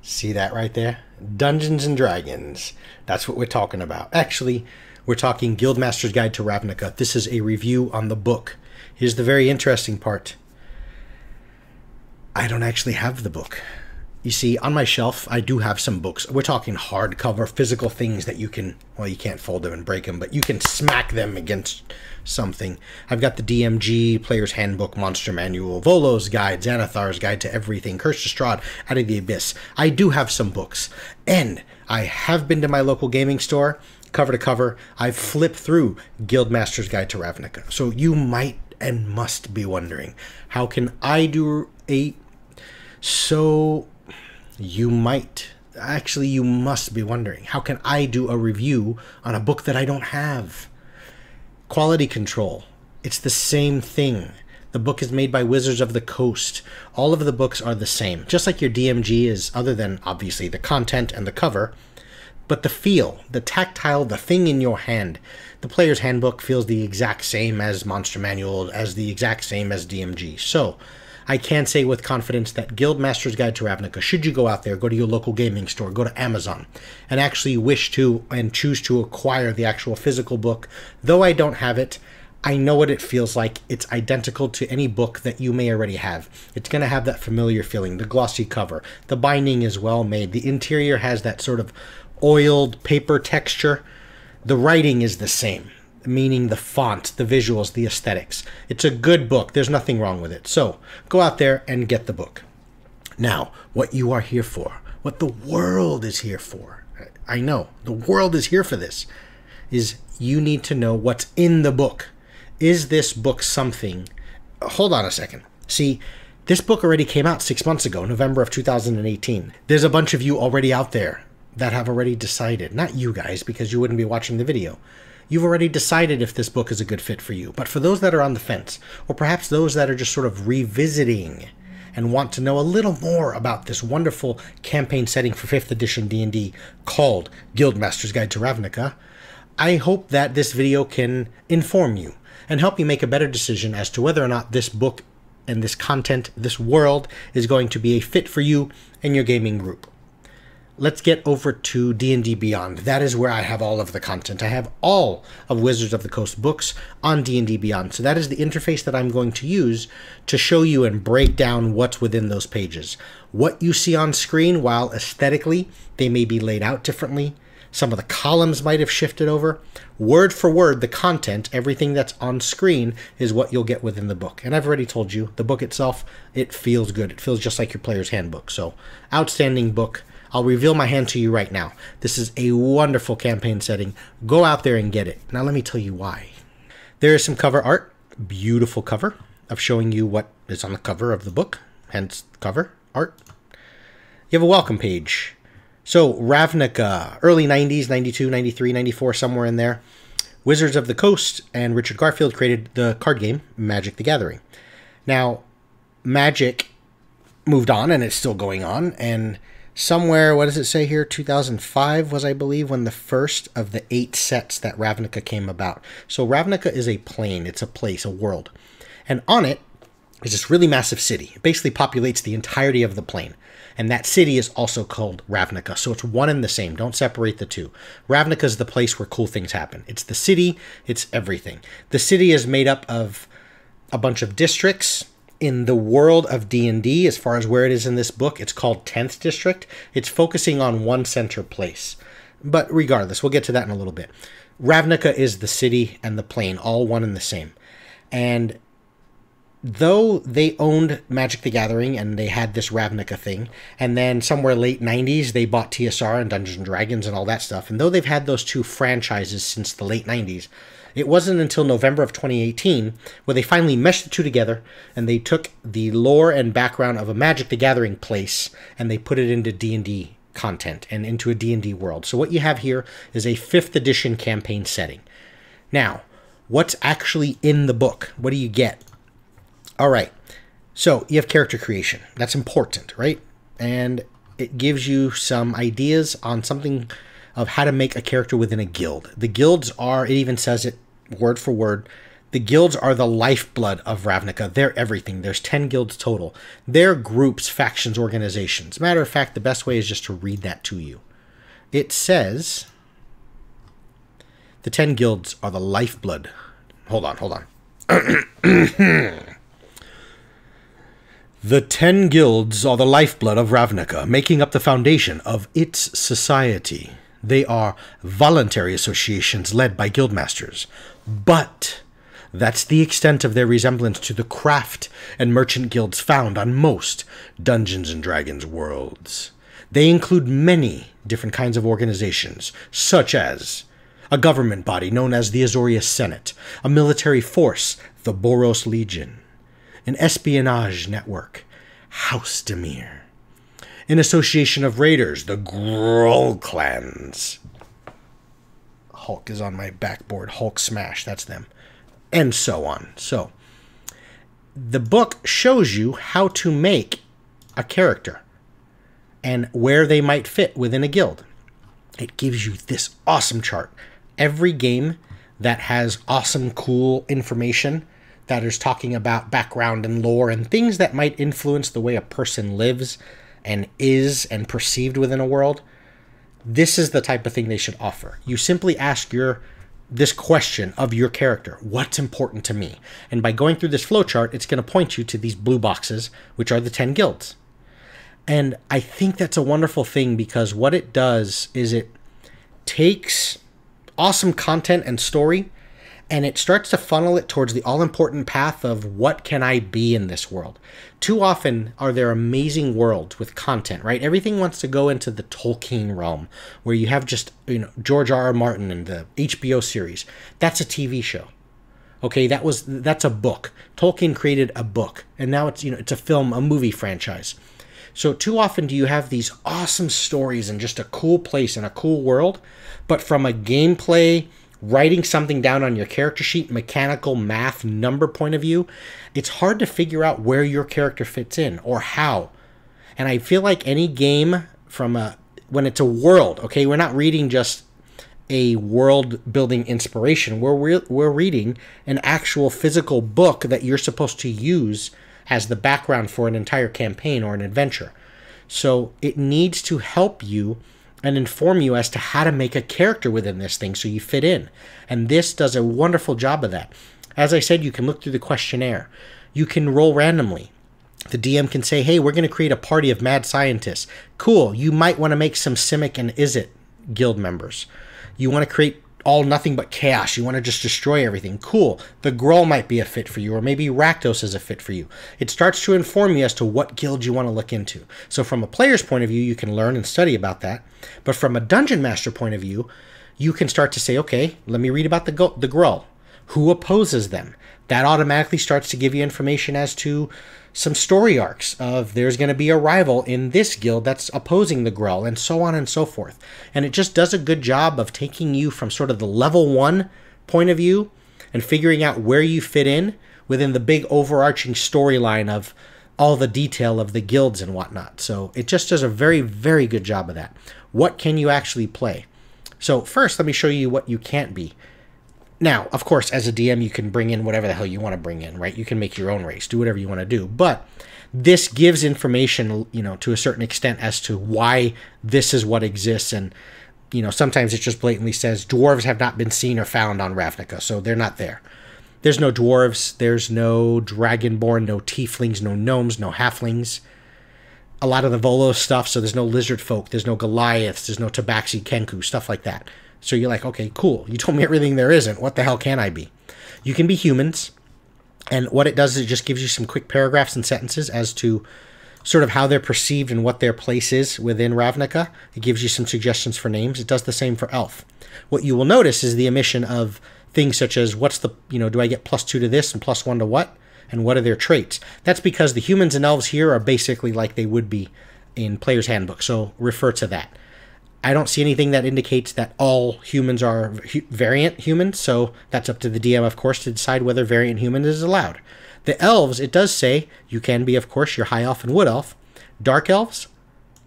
See that right there? Dungeons and Dragons. That's what we're talking about. Actually, we're talking Guildmasters Guide to Ravnica. This is a review on the book. Here's the very interesting part. I don't actually have the book. You see, on my shelf, I do have some books. We're talking hardcover, physical things that you can, well, you can't fold them and break them, but you can smack them against something. I've got the DMG, Player's Handbook, Monster Manual, Volo's Guide, Xanathar's Guide to Everything, Curse to Strahd, Out of the Abyss. I do have some books, and I have been to my local gaming store, cover to cover. I've flipped through Guildmasters Guide to Ravnica. So you might and must be wondering, how can I do a... You must be wondering, how can I do a review on a book that I don't have? Quality control. It's the same thing. The book is made by Wizards of the Coast. All of the books are the same. Just like your DMG is, other than obviously the content and the cover, but the feel, the tactile, the thing in your hand. The Player's Handbook feels the exact same as Monster Manual, as the exact same as DMG. So, I can say with confidence that Guildmasters Guide to Ravnica, should you go out there, go to your local gaming store, go to Amazon, and actually wish to and choose to acquire the actual physical book, though I don't have it, I know what it feels like. It's identical to any book that you may already have. It's going to have that familiar feeling, the glossy cover. The binding is well made. The interior has that sort of oiled paper texture. The writing is the same, meaning the font, the visuals, the aesthetics. It's a good book. There's nothing wrong with it. So go out there and get the book. Now, what you are here for, what the world is here for, I know, the world is here for this, is you need to know what's in the book. Is this book something... Hold on a second. See, this book already came out 6 months ago, November of 2018. There's a bunch of you already out there that have already decided. Not you guys, because you wouldn't be watching the video. You've already decided if this book is a good fit for you. But for those that are on the fence, or perhaps those that are just sort of revisiting and want to know a little more about this wonderful campaign setting for 5th edition D&D called Guildmasters Guide to Ravnica, I hope that this video can inform you and help you make a better decision as to whether or not this book and this content, this world, is going to be a fit for you and your gaming group. Let's get over to D&D Beyond. That is where I have all of the content. I have all of Wizards of the Coast books on D&D Beyond. So that is the interface that I'm going to use to show you and break down what's within those pages. What you see on screen, while aesthetically they may be laid out differently, some of the columns might have shifted over. Word for word, the content, everything that's on screen is what you'll get within the book. And I've already told you, the book itself, it feels good. It feels just like your Player's Handbook. So, outstanding book. I'll reveal my hand to you right now. This is a wonderful campaign setting. Go out there and get it. Now let me tell you why. There is some cover art, beautiful cover, of showing you what is on the cover of the book, hence cover art. You have a welcome page. So Ravnica, early 90s, 92, 93, 94, somewhere in there. Wizards of the Coast and Richard Garfield created the card game Magic the Gathering. Now, Magic moved on and it's still going on, and somewhere, what does it say here? 2005 was, I believe, when the first of the 8 sets that Ravnica came about. So Ravnica is a plane. It's a place, a world. And on it is this really massive city. It basically populates the entirety of the plane. And that city is also called Ravnica. So it's one and the same. Don't separate the two. Ravnica is the place where cool things happen. It's the city. It's everything. The city is made up of a bunch of districts. In the world of D&D, as far as where it is in this book, it's called 10th District. It's focusing on one center place. But regardless, we'll get to that in a little bit. Ravnica is the city and the plane, all one and the same. And though they owned Magic the Gathering and they had this Ravnica thing, and then somewhere late 90s, they bought TSR and Dungeons and Dragons and all that stuff. And though they've had those two franchises since the late 90s, it wasn't until November of 2018 where they finally meshed the two together and they took the lore and background of a Magic the Gathering place and they put it into D&D content and into a D&D world. So what you have here is a 5th edition campaign setting. Now, what's actually in the book? What do you get? All right, so you have character creation. That's important, right? And it gives you some ideas on something of how to make a character within a guild. The guilds are, it even says it word for word, The guilds are the lifeblood of Ravnica. They're everything. There's 10 guilds total. They're groups, factions, organizations. Matter of fact, the best way is just to read that to you. It says the 10 guilds are the lifeblood. Hold on. The 10 guilds are the lifeblood of Ravnica, making up the foundation of its society. They are voluntary associations led by Guildmasters. But that's the extent of their resemblance to the craft and merchant guilds found on most Dungeons & Dragons worlds. They include many different kinds of organizations, such as a government body known as the Azorius Senate, a military force, the Boros Legion, an espionage network, House Demir, an association of raiders, the Groll clans. Hulk is on my backboard. Hulk smash, that's them. And so on. So, the book shows you how to make a character and where they might fit within a guild. It gives you this awesome chart. Every game that has awesome, cool information that is talking about background and lore and things that might influence the way a person lives and is and perceived within a world, this is the type of thing they should offer. You simply ask this question of your character. What's important to me? And by going through this flowchart, it's going to point you to these blue boxes, which are the 10 guilds. And I think that's a wonderful thing because what it does is it takes awesome content and story and it starts to funnel it towards the all-important path of what can I be in this world. Too often are there amazing worlds with content, right? Everything wants to go into the Tolkien realm where you have just, George R.R. Martin and the HBO series. That's a TV show. Okay, that's a book. Tolkien created a book and now it's, it's a film, a movie franchise. So too often do you have these awesome stories and just a cool place and a cool world, but from a gameplay, writing something down on your character sheet, mechanical math number point of view, it's hard to figure out where your character fits in or how. And I feel like any game when it's a world, okay, we're not reading just a world building inspiration. We're reading an actual physical book that you're supposed to use as the background for an entire campaign or an adventure. So it needs to help you and inform you as to how to make a character within this thing so you fit in. And this does a wonderful job of that. As I said, you can look through the questionnaire. You can roll randomly. The DM can say, hey, we're going to create a party of mad scientists. Cool. You might want to make some Simic and Izzet guild members. You want to create all nothing but chaos. You want to just destroy everything. Cool. The Gruul might be a fit for you, or maybe Rakdos is a fit for you. It starts to inform you as to what guild you want to look into. So from a player's point of view, you can learn and study about that. But from a dungeon master point of view, you can start to say, okay, let me read about the Gruul. Who opposes them? That automatically starts to give you information as to some story arcs of there's going to be a rival in this guild that's opposing the Gruul, and so on and so forth. And it just does a good job of taking you from sort of the level 1 point of view and figuring out where you fit in within the big overarching storyline of all the detail of the guilds and whatnot. So it just does a very, very good job of that. What can you actually play? So first, let me show you what you can't be. Now, of course, as a DM, you can bring in whatever the hell you want to bring in, right? You can make your own race, do whatever you want to do. But this gives information, to a certain extent as to why this is what exists. And, sometimes it just blatantly says dwarves have not been seen or found on Ravnica, so they're not there. There's no dwarves, there's no dragonborn, no tieflings, no gnomes, no halflings. A lot of the Volo stuff, so there's no lizard folk, there's no Goliaths, there's no Tabaxi, Kenku, stuff like that. So you're like, okay, cool. You told me everything there isn't. What the hell can I be? You can be humans. And what it does is it just gives you some quick paragraphs and sentences as to sort of how they're perceived and what their place is within Ravnica. It gives you some suggestions for names. It does the same for elf. What you will notice is the omission of things such as what's the, do I get +2 to this and +1 to what? And what are their traits? That's because the humans and elves here are basically like they would be in Player's Handbook. So refer to that. I don't see anything that indicates that all humans are variant humans, so that's up to the DM, of course, to decide whether variant human is allowed. The elves, it does say you can be, of course, your high elf and wood elf. Dark elves,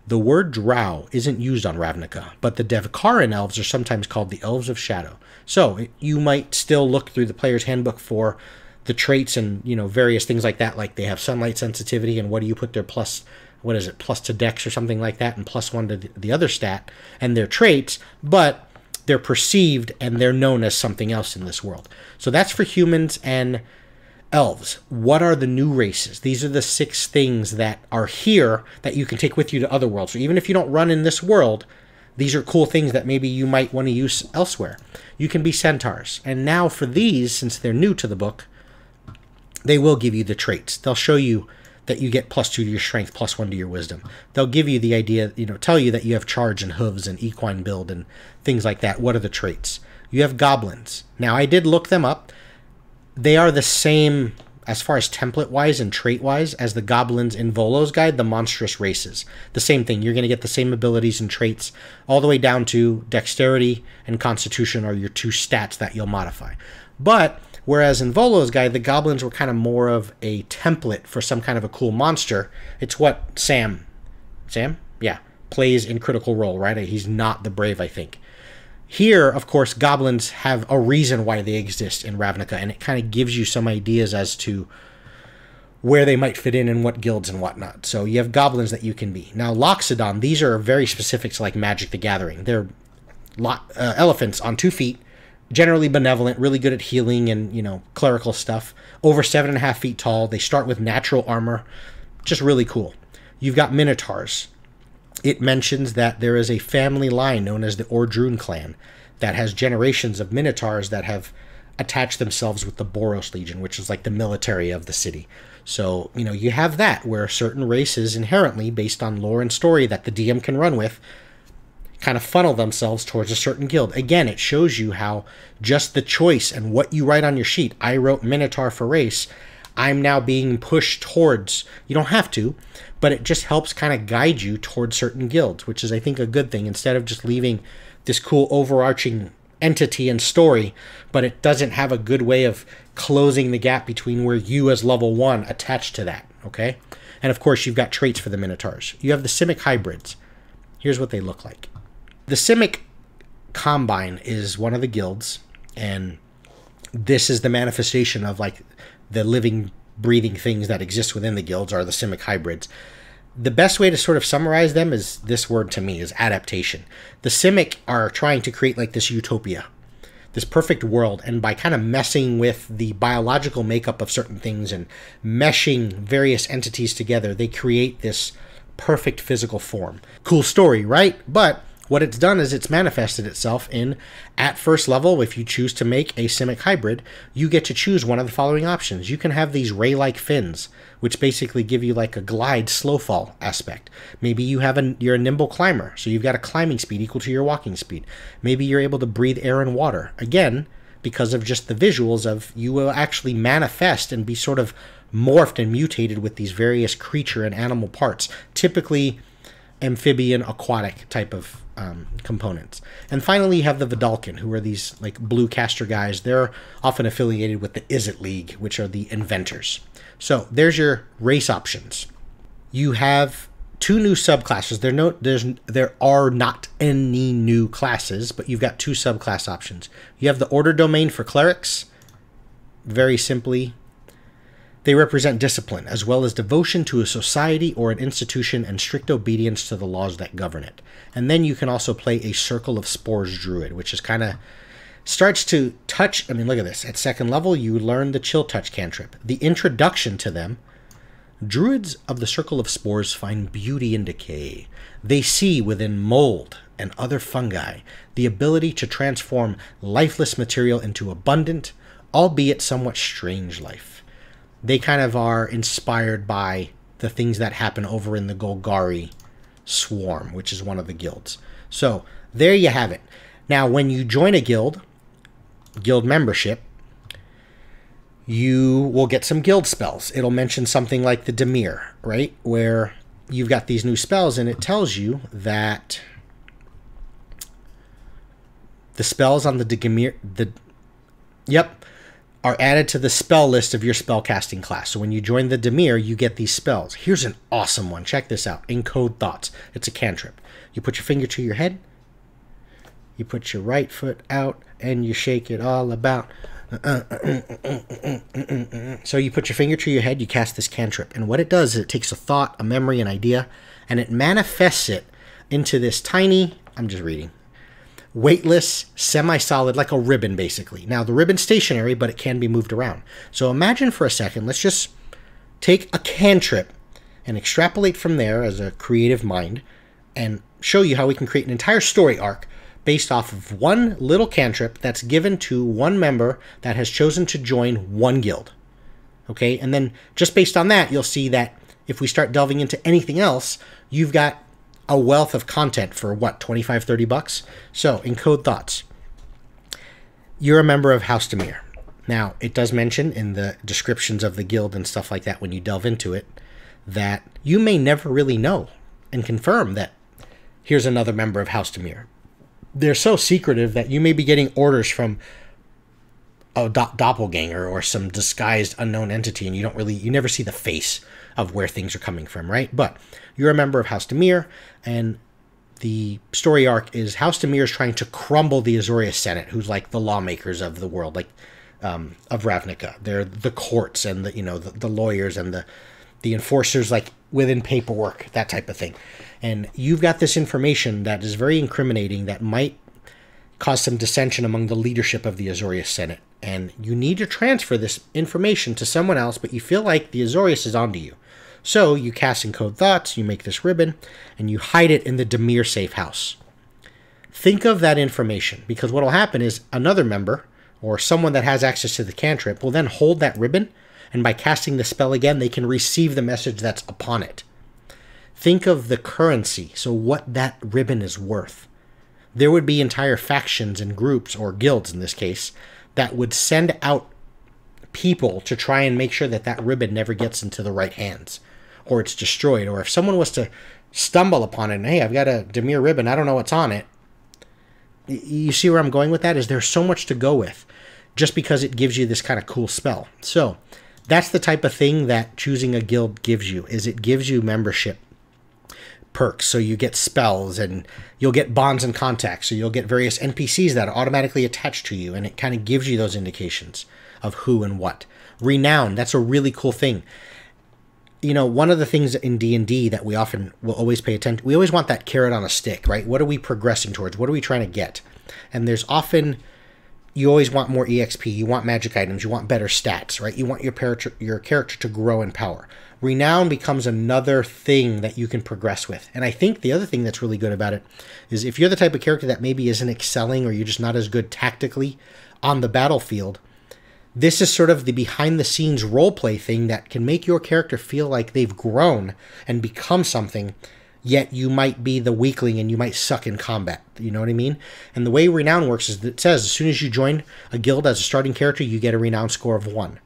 The word drow isn't used on Ravnica, but the Devkaran elves are sometimes called the Elves of Shadow. So you might still look through the player's handbook for the traits and, you know, various things like that, like they have sunlight sensitivity and what do you put their plus, what is it, plus to dex or something like that, and +1 to the other stat, and their traits, but they're perceived and they're known as something else in this world. So that's for humans and elves. What are the new races? These are the 6 things that are here that you can take with you to other worlds. So even if you don't run in this world, these are cool things that maybe you might want to use elsewhere. You can be centaurs. And now for these, since they're new to the book, they will give you the traits. They'll show you that you get +2 to your strength, +1 to your wisdom. They'll give you the idea, you know, tell you that you have charge and hooves and equine build and things like that. What are the traits? You have goblins. Now, I did look them up. They are the same as far as template-wise and trait-wise as the goblins in Volo's guide, the monstrous races. The same thing. You're going to get the same abilities and traits all the way down to dexterity and constitution are your 2 stats that you'll modify. But whereas in Volo's guide, the goblins were kind of more of a template for some kind of a cool monster. It's what Sam? Yeah, plays in Critical Role, right? He's not the Brave, I think. Here, of course, goblins have a reason why they exist in Ravnica, and it kind of gives you some ideas as to where they might fit in and what guilds and whatnot. So you have goblins that you can be. Now, Loxodon, these are very specific to like Magic the Gathering. They're elephants on 2 feet, generally benevolent, really good at healing and, you know, clerical stuff. Over 7.5 feet tall. They start with natural armor. Just really cool. You've got Minotaurs. It mentions that there is a family line known as the Ordrune clan that has generations of Minotaurs that have attached themselves with the Boros Legion, which is like the military of the city. So, you know, you have that where certain races inherently, based on lore and story that the DM can run with, kind of funnel themselves towards a certain guild. Again, it shows you how just the choice and what you write on your sheet. I wrote Minotaur for race. I'm now being pushed towards, you don't have to, but it just helps kind of guide you towards certain guilds, which is, I think, a good thing, instead of just leaving this cool overarching entity and story, but it doesn't have a good way of closing the gap between where you as level 1 attach to that, okay? And of course, you've got traits for the Minotaurs. You have the Simic hybrids. Here's what they look like. The Simic Combine is one of the guilds, and this is the manifestation of like the living, breathing things that exist within the guilds are the Simic hybrids. The best way to sort of summarize them is this word to me, is adaptation. The Simic are trying to create like this utopia, this perfect world, and by kind of messing with the biological makeup of certain things and meshing various entities together, they create this perfect physical form. Cool story, right? But what it's done is it's manifested itself in, at first level, if you choose to make a Simic hybrid, you get to choose one of the following options. You can have these ray-like fins, which basically give you like a glide slow fall aspect. Maybe you're a nimble climber, so you've got a climbing speed equal to your walking speed. Maybe you're able to breathe air and water. Again, because of just the visuals of, you will actually manifest and be sort of morphed and mutated with these various creature and animal parts, typically amphibian, aquatic type of components. And finally, you have the Vidalcan, who are these like blue caster guys. They're often affiliated with the Izzet League, which are the inventors. So there's your race options. You have 2 new subclasses. There are not any new classes, but you've got 2 subclass options. You have the Order Domain for clerics. Very simply, they represent discipline, as well as devotion to a society or an institution and strict obedience to the laws that govern it. And then you can also play a Circle of Spores Druid, which is kind of starts to touch. I mean, look at this. At 2nd level, you learn the Chill Touch cantrip. The introduction to them: Druids of the Circle of Spores find beauty in decay. They see within mold and other fungi the ability to transform lifeless material into abundant, albeit somewhat strange life. They kind of are inspired by the things that happen over in the Golgari Swarm, which is one of the guilds. So there you have it. Now, when you join a guild membership, you will get some guild spells. It'll mention something like the Dimir, right? Where you've got these new spells, and it tells you that the spells on the Dimir, are added to the spell list of your spellcasting class. So when you join the Dimir, you get these spells. Here's an awesome one. Check this out. Encode Thoughts. It's a cantrip. You put your finger to your head, you put your right foot out, and you shake it all about. So you put your finger to your head, you cast this cantrip. And what it does is it takes a thought, a memory, an idea, and it manifests it into this tiny, I'm just reading, weightless, semi-solid, like a ribbon, basically. Now, the ribbon's stationary, but it can be moved around. So imagine for a second, let's just take a cantrip and extrapolate from there as a creative mind and show you how we can create an entire story arc based off of one little cantrip that's given to one member that has chosen to join one guild. Okay, and then just based on that, you'll see that if we start delving into anything else, you've got a wealth of content for what, 25, 30 bucks? So, Encode Thoughts. You're a member of House Dimir. Now, it does mention in the descriptions of the guild and stuff like that when you delve into it, that you may never really know and confirm that here's another member of House Dimir. They're so secretive that you may be getting orders from a doppelganger or some disguised unknown entity, and you never see the face of where things are coming from, right? But you're a member of House Dimir, and the story arc is House Dimir is trying to crumble the Azorius Senate, who's like the lawmakers of the world, like of Ravnica. They're the courts and the lawyers and the enforcers, like within paperwork, that type of thing. And you've got this information that is very incriminating that might cause some dissension among the leadership of the Azorius Senate. And you need to transfer this information to someone else, but you feel like the Azorius is onto you. So you cast Encode Thoughts, you make this ribbon, and you hide it in the Dimir safe house. Think of that information, because what will happen is another member, or someone that has access to the cantrip, will then hold that ribbon, and by casting the spell again, they can receive the message that's upon it. Think of the currency, so what that ribbon is worth. There would be entire factions and groups, or guilds in this case, that would send out people to try and make sure that that ribbon never gets into the right hands, or it's destroyed. Or if someone was to stumble upon it and, hey, I've got a Dimir ribbon, I don't know what's on it. You see where I'm going with that? Is there's so much to go with just because it gives you this kind of cool spell. So that's the type of thing that choosing a guild gives you, is it gives you membership perks. So you get spells, and you'll get bonds and contacts. So you'll get various NPCs that are automatically attached to you, and it kind of gives you those indications of who and what. Renown, that's a really cool thing. One of the things in D&D that we often will always pay attention, we always want that carrot on a stick, right? What are we progressing towards? What are we trying to get? And there's often, you always want more EXP, you want magic items, you want better stats, right? You want your character to grow in power. Renown becomes another thing that you can progress with. And I think the other thing that's really good about it is if you're the type of character that maybe isn't excelling, or you're just not as good tactically on the battlefield, this is sort of the behind-the-scenes roleplay thing that can make your character feel like they've grown and become something, yet you might be the weakling and you might suck in combat. You know what I mean? And the way Renown works is that it says as soon as you join a guild as a starting character, you get a Renown score of 1.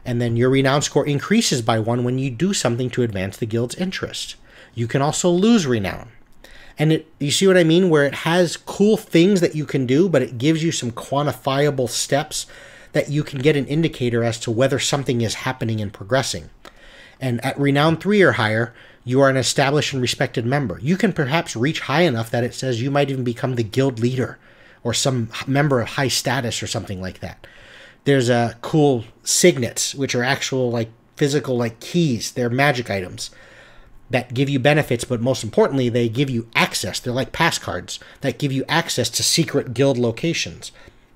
And then your Renown score increases by 1 when you do something to advance the guild's interest. You can also lose Renown. And you see what I mean? Where it has cool things that you can do, but it gives you some quantifiable steps that you can get an indicator as to whether something is happening and progressing. And at Renown 3 or higher, you are an established and respected member. You can perhaps reach high enough that it says you might even become the guild leader or some member of high status or something like that. There's cool signets, which are actual like physical like keys. They're magic items that give you benefits, but most importantly, they give you access. They're like pass cards that give you access to secret guild locations.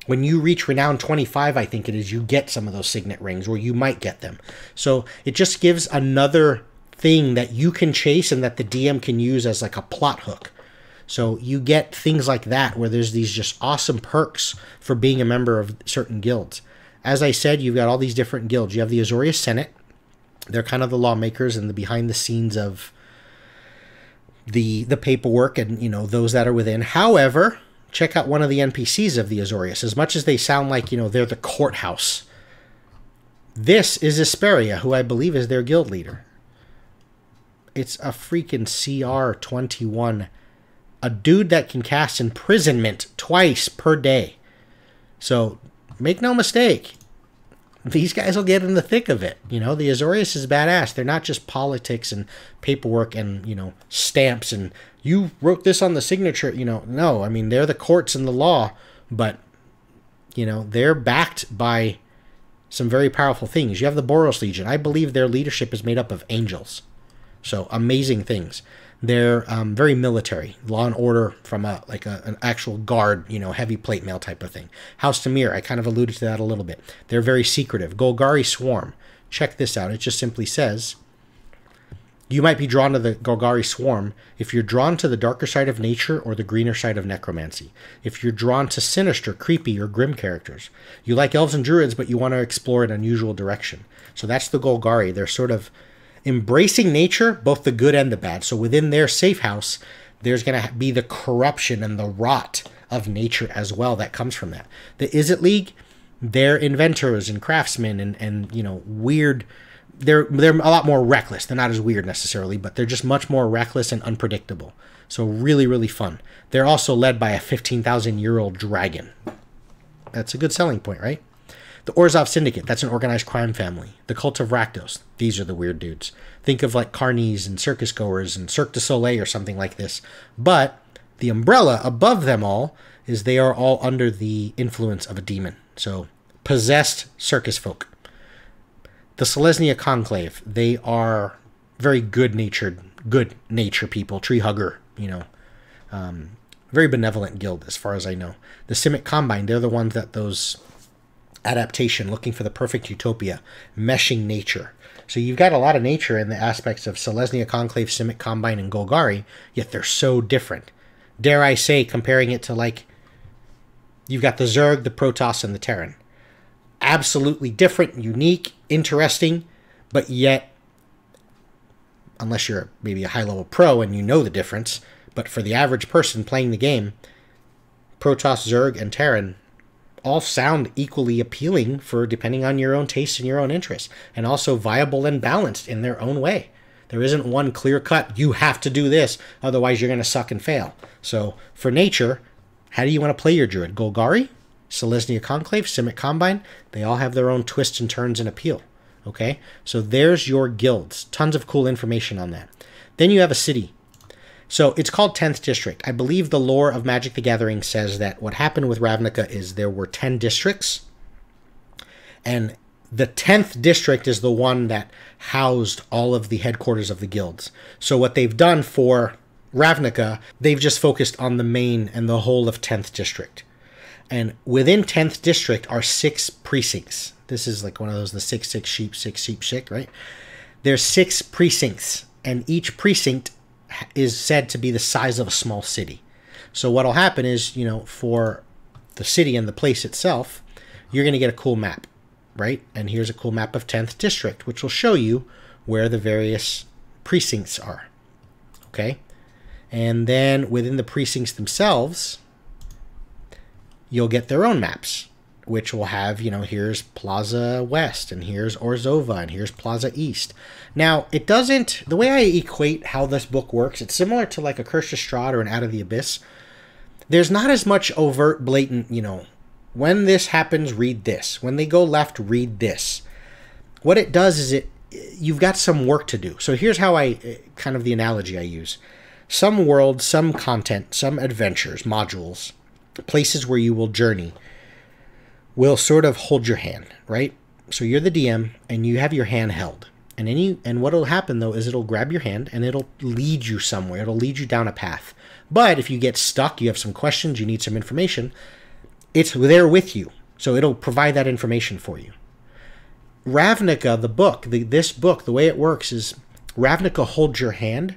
When you reach Renown 25, I think it is, you get some of those signet rings, or you might get them. So it just gives another thing that you can chase and that the DM can use as like a plot hook. So you get things like that where there's these just awesome perks for being a member of certain guilds. As I said, you've got all these different guilds. You have the Azorius Senate. They're kind of the lawmakers and the behind the scenes of the paperwork and, those that are within. However, check out one of the NPCs of the Azorius. As much as they sound like, they're the courthouse, this is Asperia, who I believe is their guild leader. It's a freaking CR 21. A dude that can cast imprisonment twice per day. So make no mistake, these guys will get in the thick of it. You know, the Azorius is badass. They're not just politics and paperwork and, you know, stamps and you wrote this on the signature, you know. No, I mean, they're the courts and the law, but, you know, they're backed by some very powerful things. You have the Boros Legion. I believe their leadership is made up of angels. So amazing things. They're very military, law and order from an actual guard, you know, heavy plate mail type of thing. House Tamir, I kind of alluded to that a little bit. They're very secretive. Golgari Swarm, check this out. It just simply says, you might be drawn to the Golgari Swarm if you're drawn to the darker side of nature or the greener side of necromancy. If you're drawn to sinister, creepy, or grim characters. You like elves and druids, but you want to explore an unusual direction. So that's the Golgari. They're sort of embracing nature, both the good and the bad. So within their safe house, there's going to be the corruption and the rot of nature as well that comes from that. The Izzet League, they're inventors and craftsmen and you know, weird. They're a lot more reckless. They're not as weird necessarily, but they're just much more reckless and unpredictable. So really, really fun. They're also led by a 15,000-year-old dragon. That's a good selling point, right? The Orzhov Syndicate, that's an organized crime family. The Cult of Rakdos, these are the weird dudes. Think of like carnies and circus goers and Cirque du Soleil or something like this. But the umbrella above them all is they are all under the influence of a demon. So possessed circus folk. The Selesnya Conclave, they are very good nature people, tree hugger, you know. Very benevolent guild as far as I know. The Simic Combine, they're the ones that those adaptation, looking for the perfect utopia, meshing nature. So you've got a lot of nature in the aspects of Selesnya Conclave, Simic Combine, and Golgari, yet they're so different. Dare I say, comparing it to like, you've got the Zerg, the Protoss, and the Terran. Absolutely different, unique, interesting, but yet, unless you're maybe a high-level pro and you know the difference, but for the average person playing the game, Protoss, Zerg, and Terran all sound equally appealing for depending on your own taste and your own interests, and also viable and balanced in their own way. There isn't one clear cut, you have to do this, otherwise you're going to suck and fail. So for nature, how do you want to play your druid? Golgari, Selesnya Conclave, Simic Combine, they all have their own twists and turns and appeal. Okay, so there's your guilds. Tons of cool information on that. Then you have a city. So it's called 10th District. I believe the lore of Magic the Gathering says that what happened with Ravnica is there were 10 districts. And the 10th district is the one that housed all of the headquarters of the guilds. So what they've done for Ravnica, they've just focused on the main and the whole of 10th District. And within 10th District are 6 precincts. This is like one of those, the 6 sheep, 6 sheep shit, right? There's 6 precincts, and each precinct is said to be the size of a small city. So what'll happen is, you know, for the city and the place itself, you're going to get a cool map, right? And here's a cool map of 10th District, which will show you where the various precincts are, okay? And then within the precincts themselves, you'll get their own maps, which will have, you know, here's Plaza West, and here's Orzhova, and here's Plaza East. Now, it doesn't, the way I equate how this book works, it's similar to like a Curse to Strahd or an Out of the Abyss. There's not as much overt, blatant, you know, when this happens, read this. When they go left, read this. What it does is you've got some work to do. So here's how kind of the analogy I use. Some worlds, some content, some adventures, modules, places where you will journey, will sort of hold your hand, right? So you're the DM and you have your hand held. And what'll happen though is it'll grab your hand and it'll lead you somewhere. It'll lead you down a path. But if you get stuck, you have some questions, you need some information, it's there with you. So it'll provide that information for you. Ravnica, the book, this book, the way it works is Ravnica holds your hand,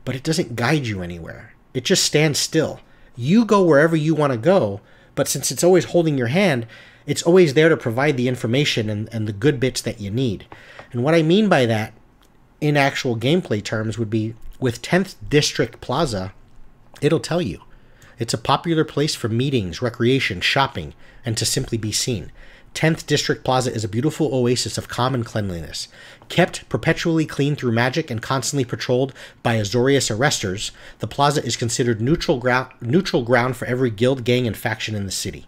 but it doesn't guide you anywhere. It just stands still. You go wherever you want to go, but since it's always holding your hand, it's always there to provide the information and the good bits that you need. And what I mean by that, in actual gameplay terms, would be with 10th District Plaza, it'll tell you. It's a popular place for meetings, recreation, shopping, and to simply be seen. 10th District Plaza is a beautiful oasis of calm and cleanliness. Kept perpetually clean through magic and constantly patrolled by Azorius arresters, the plaza is considered neutral ground for every guild, gang, and faction in the city.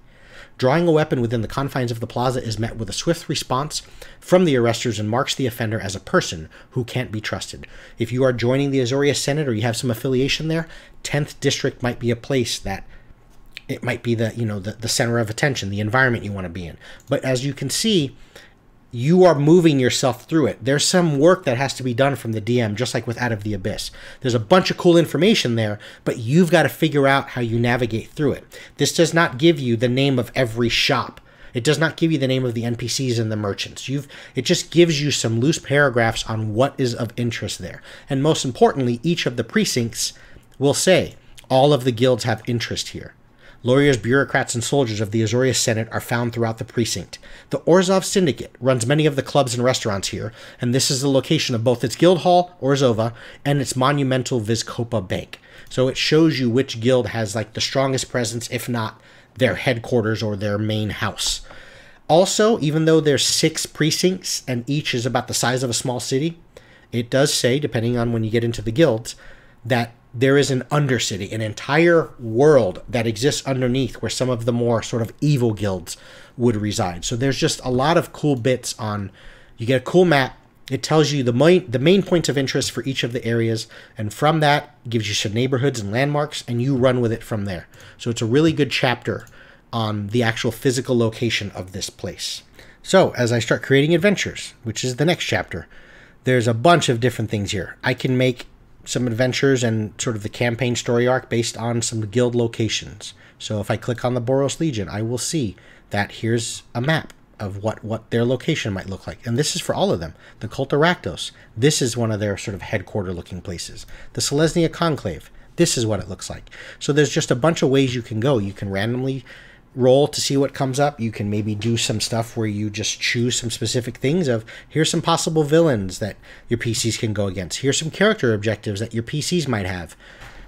Drawing a weapon within the confines of the plaza is met with a swift response from the arresters and marks the offender as a person who can't be trusted. If you are joining the Azorius Senate or you have some affiliation there, 10th District might be a place that it might be the center of attention, the environment you want to be in. But as you can see, you are moving yourself through it. There's some work that has to be done from the DM, just like with Out of the Abyss. There's a bunch of cool information there, but you've got to figure out how you navigate through it. This does not give you the name of every shop. It does not give you the name of the NPCs and the merchants. It just gives you some loose paragraphs on what is of interest there. And most importantly, each of the precincts will say, all of the guilds have interest here. Lawyers, bureaucrats, and soldiers of the Azorius Senate are found throughout the precinct. The Orzhov Syndicate runs many of the clubs and restaurants here, and this is the location of both its guild hall, Orzhova, and its monumental Vizkopa Bank. So it shows you which guild has like the strongest presence, if not their headquarters or their main house. Also, even though there's 6 precincts and each is about the size of a small city, it does say, depending on when you get into the guilds, that there is an undercity, an entire world that exists underneath where some of the more sort of evil guilds would reside. So there's just a lot of cool bits on, you get a cool map, it tells you the main points of interest for each of the areas, and from that gives you some neighborhoods and landmarks, and you run with it from there. So it's a really good chapter on the actual physical location of this place. So as I start creating adventures, which is the next chapter, there's a bunch of different things here. I can make some adventures and sort of the campaign story arc based on some guild locations. So if I click on the Boros Legion, I will see that here's a map of what their location might look like. And this is for all of them. The Cult of Rakdos, this is one of their sort of headquarter looking places. The Selesnya Conclave, this is what it looks like. So there's just a bunch of ways you can go. You can randomly roll to see what comes up. You can maybe do some stuff where you just choose some specific things of, here's some possible villains that your PCs can go against. Here's some character objectives that your PCs might have.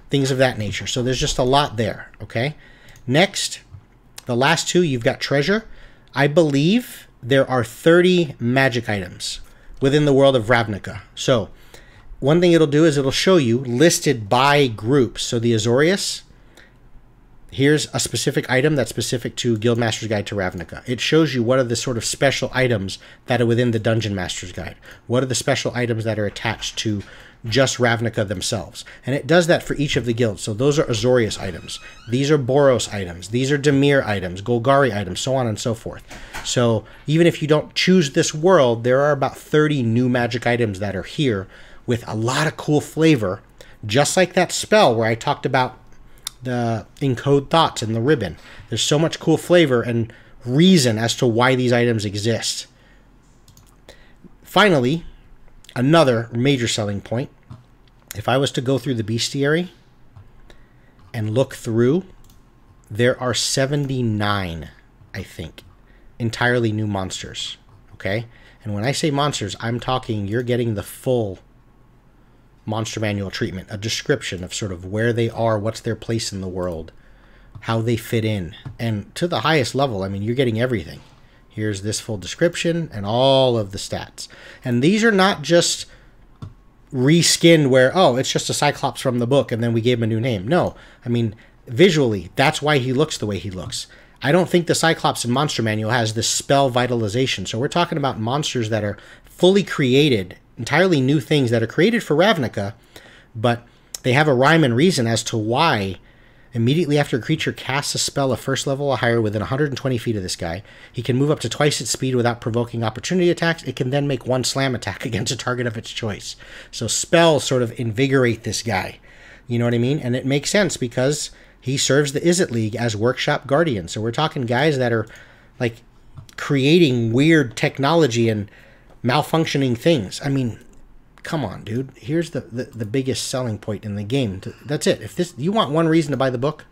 Things of that nature. So there's just a lot there, okay? Next, the last 2, you've got treasure. I believe there are 30 magic items within the world of Ravnica. So one thing it'll do is it'll show you listed by groups. So the Azorius, here's a specific item that's specific to Guildmasters Guide to Ravnica. It shows you what are the sort of special items that are within the Dungeon Master's Guide. What are the special items that are attached to just Ravnica themselves. And it does that for each of the guilds. So those are Azorius items. These are Boros items. These are Dimir items, Golgari items, so on and so forth. So even if you don't choose this world, there are about 30 new magic items that are here with a lot of cool flavor, just like that spell where I talked about the encode thoughts and the ribbon. There's so much cool flavor and reason as to why these items exist. Finally, another major selling point, if I was to go through the bestiary and look through, there are 79, I think, entirely new monsters, okay? And when I say monsters, I'm talking you're getting the full monster manual treatment, a description of sort of where they are, what's their place in the world, how they fit in, and to the highest level, I mean, you're getting everything. Here's this full description and all of the stats. And these are not just reskinned where, oh, it's just a Cyclops from the book and then we gave him a new name. No, I mean, visually, that's why he looks the way he looks. I don't think the Cyclops in Monster Manual has this spell vitalization. So we're talking about monsters that are fully created, entirely new things that are created for Ravnica, but they have a rhyme and reason as to why. Immediately after a creature casts a spell of first level or higher within 120 feet of this guy, he can move up to twice its speed without provoking opportunity attacks. It can then make one slam attack against a target of its choice. So spells sort of invigorate this guy. You know what I mean? And it makes sense because he serves the Izzet League as Workshop Guardian. So we're talking guys that are like creating weird technology and malfunctioning things. I mean, come on, dude. Here's the biggest selling point in the game. That's it. If this, you want one reason to buy the book,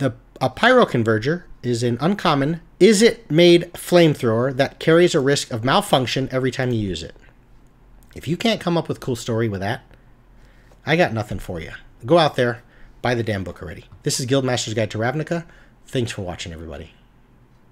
a Pyro Converger is an uncommon Izzet made flamethrower that carries a risk of malfunction every time you use it. If you can't come up with a cool story with that, I got nothing for you. Go out there, buy the damn book already. This is Guildmasters Guide to Ravnica. Thanks for watching, everybody.